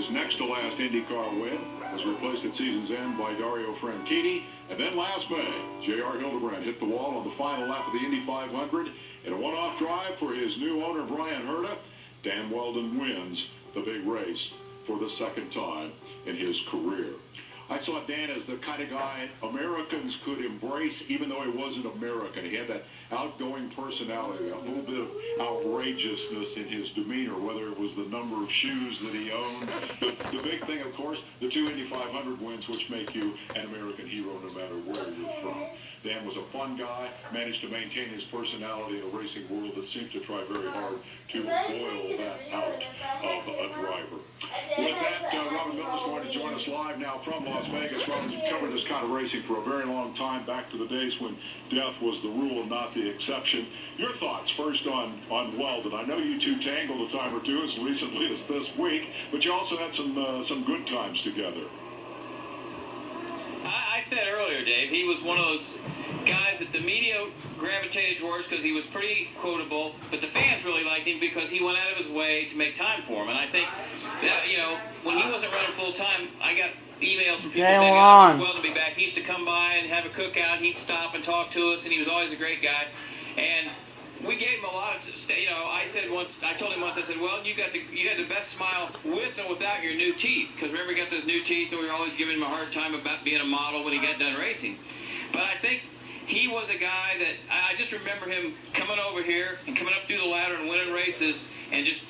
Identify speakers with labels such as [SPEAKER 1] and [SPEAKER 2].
[SPEAKER 1] his next to last IndyCar win was replaced at season's end by Dario Franchitti. And then last May, J.R. Hildebrand hit the wall on the final lap of the Indy 500 in a one-off drive for his new owner, Brian Herta. Dan Weldon wins the big race for the second time in his career. I saw Dan as the kind of guy Americans could embrace, even though he wasn't American. He had that outgoing personality, a little bit of outrageousness in his demeanor, whether it was the number of shoes that he owned. The big thing, of course, the 2 Indy 500 wins, which make you an American hero no matter where you're from. Dan was a fun guy, managed to maintain his personality in a racing world that seems to try very hard to boil that out of a driver. With that, Robin Miller's going to join us live now from Las Vegas. Robin's covered this kind of racing for a very long time, back to the days when death was the rule and not the exception. Your thoughts first on Weldon. I know you two tangled a time or two as recently as this week, but you also had some good times together.
[SPEAKER 2] I said earlier, Dave, he was one of those guys that the media gravitated towards because he was pretty quotable, but the fans really liked him because he went out of his way to make time for him. And I think that, you know, when he wasn't running full time, I got emails from people saying, "Oh, Weldon to be back." He used to come by and have a cookout. He'd stop and talk to us, and he was always a great guy. And we gave him a lot of, you know, I told him once, I said, "Well, you had the best smile with and without your new teeth." Because remember, he got those new teeth, and we were always giving him a hard time about being a model when he got done racing. But I think he was a guy that, I just remember him coming over here and coming up through the ladder and winning races and just